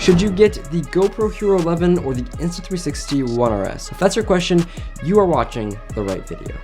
Should you get the GoPro Hero 11 or the Insta360 ONE RS? If that's your question, you are watching the right video.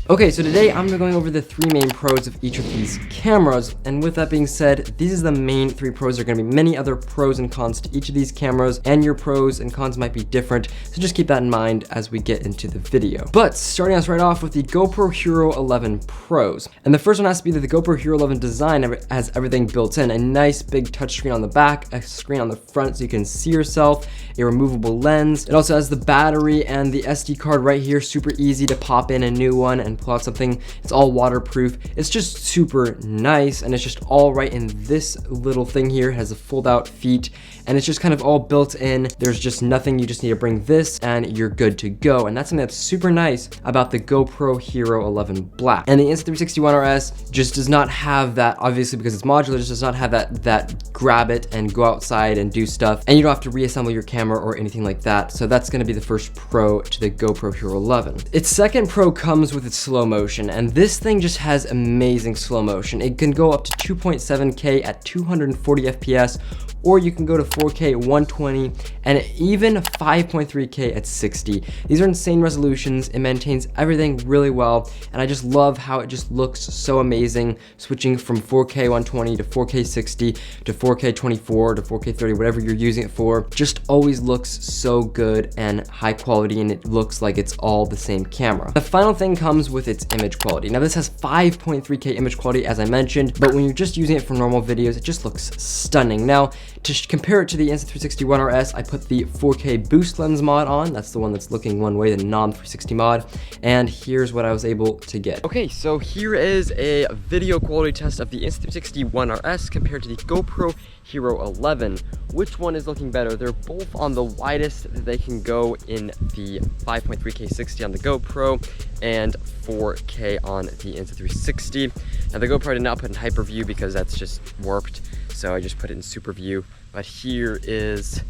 Okay, so today I'm going over the three main pros of each of these cameras, and with that being said, these are the main three pros. There are going to be many other pros and cons to each of these cameras, and your pros and cons might be different, so just keep that in mind as we get into the video. But starting us right off with the GoPro Hero 11 pros, and the first one has to be that the GoPro Hero 11 design has everything built in. A nice big touchscreen on the back, a screen on the front so you can see yourself, a removable lens. It also has the battery and the SD card right here, super easy to pop in a new one and pull out something. It's all waterproof. It's just super nice, and it's just all right in this little thing here. It has a fold out feet, and it's just kind of all built in. There's just nothing. You just need to bring this and you're good to go. And that's something that's super nice about the GoPro Hero 11 Black. And the Insta360 ONE RS just does not have that, obviously because it's modular, just does not have that grab it and go outside and do stuff, and you don't have to reassemble your camera or anything like that. So that's going to be the first pro to the GoPro Hero 11. Its second pro comes with its slow motion, and this thing just has amazing slow motion. It can go up to 2.7K at 240 FPS, or you can go to 4K 120 and even 5.3K at 60. These are insane resolutions. It maintains everything really well, and I just love how it just looks so amazing, switching from 4K 120 to 4K 60 to 4K 24 to 4K 30, whatever you're using it for. Just always looks so good and high quality, and it looks like it's all the same camera. The final thing comes with its image quality. Now this has 5.3K image quality, as I mentioned, but when you're just using it for normal videos, it just looks stunning. Now, to compare it to the Insta360 ONE RS, I put the 4K boost lens mod on. That's the one that's looking one way, the non-360 mod. And here's what I was able to get. Okay, so here is a video quality test of the Insta360 ONE RS compared to the GoPro Hero 11. Which one is looking better? They're both on the widest that they can go in the 5.3K 60 on the GoPro and 4K on the Insta360. Now the GoPro I did not put in hyper view because that's just warped, so I just put it in super view. But here is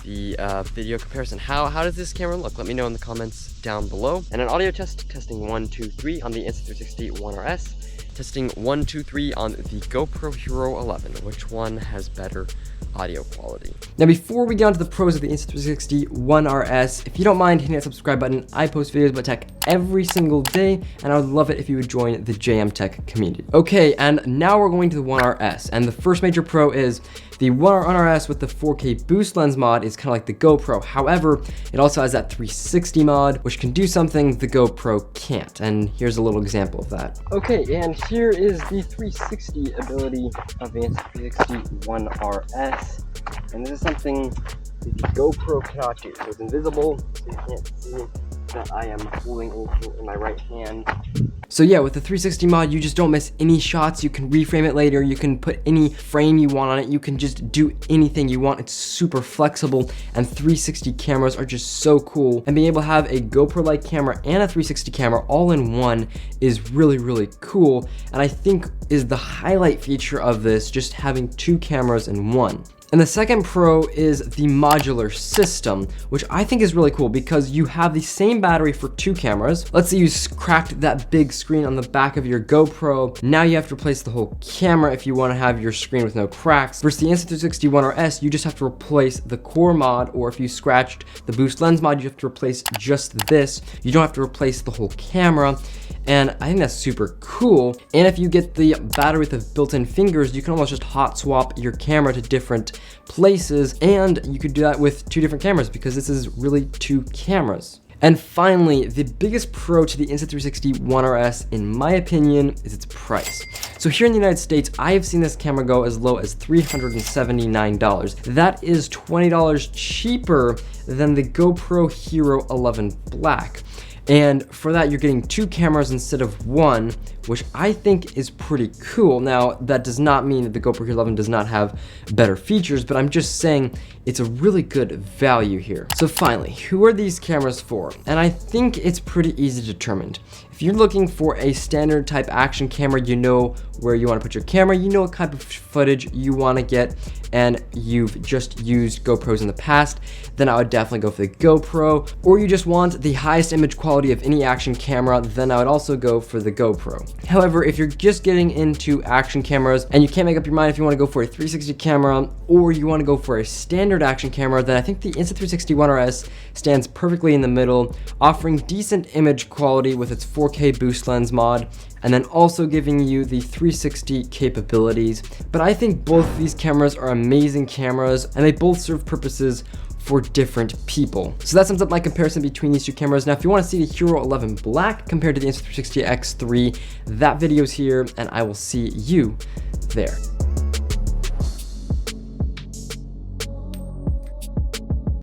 the video comparison. How does this camera look? Let me know in the comments down below. And an audio test, testing 1, 2, 3 on the Insta360 ONE RS. Testing 1, 2, 3 on the GoPro Hero 11. Which one has better audio quality? Now, before we get on to the pros of the Insta360 ONE RS, if you don't mind hitting that subscribe button, I post videos about tech every single day, and I would love it if you would join the JM Tech community. Okay, and now we're going to the ONE RS, and the first major pro is the ONE RS with the 4K boost lens mod is kind of like the GoPro. However, it also has that 360 mod, which can do something the GoPro can't, and here's a little example of that. Okay, and here is the 360 ability of the Insta360 ONE RS, and this is something that the GoPro cannot do. So it's invisible, so you can't see that I am holding anything in my right hand. So yeah, with the 360 mod, you just don't miss any shots. You can reframe it later. You can put any frame you want on it. You can just do anything you want. It's super flexible, and 360 cameras are just so cool. And being able to have a GoPro-like camera and a 360 camera all in one is really, really cool. And I think is the highlight feature of this, just having two cameras in one. And the second pro is the modular system, which I think is really cool because you have the same battery for two cameras. Let's say you cracked that big screen on the back of your GoPro. Now you have to replace the whole camera if you want to have your screen with no cracks. Versus the Insta360 ONE RS, you just have to replace the core mod, or if you scratched the boost lens mod, you have to replace just this. You don't have to replace the whole camera. And I think that's super cool. And if you get the battery with the built-in fingers, you can almost just hot swap your camera to different places, and you could do that with two different cameras because this is really two cameras. And finally, the biggest pro to the Insta360 ONE RS, in my opinion, is its price. So here in the United States, I have seen this camera go as low as $379. That is $20 cheaper than the GoPro Hero 11 Black. And for that, you're getting two cameras instead of one, which I think is pretty cool. Now, that does not mean that the GoPro Hero 11 does not have better features, but I'm just saying it's a really good value here. So finally, who are these cameras for? And I think it's pretty easy to determine. If you're looking for a standard type action camera, you know where you want to put your camera, you know what type of footage you want to get, and you've just used GoPros in the past, then I would definitely go for the GoPro. Or you just want the highest image quality of any action camera, then I would also go for the GoPro. However, if you're just getting into action cameras and you can't make up your mind if you want to go for a 360 camera or you want to go for a standard action camera, then I think the Insta360 ONE RS stands perfectly in the middle, offering decent image quality with its 4K boost lens mod, and then also giving you the 360 capabilities. But I think both of these cameras are amazing cameras, and they both serve purposes for different people. So that sums up my comparison between these two cameras. Now, if you want to see the Hero 11 Black compared to the Insta360 X3, that video's here, and I will see you there.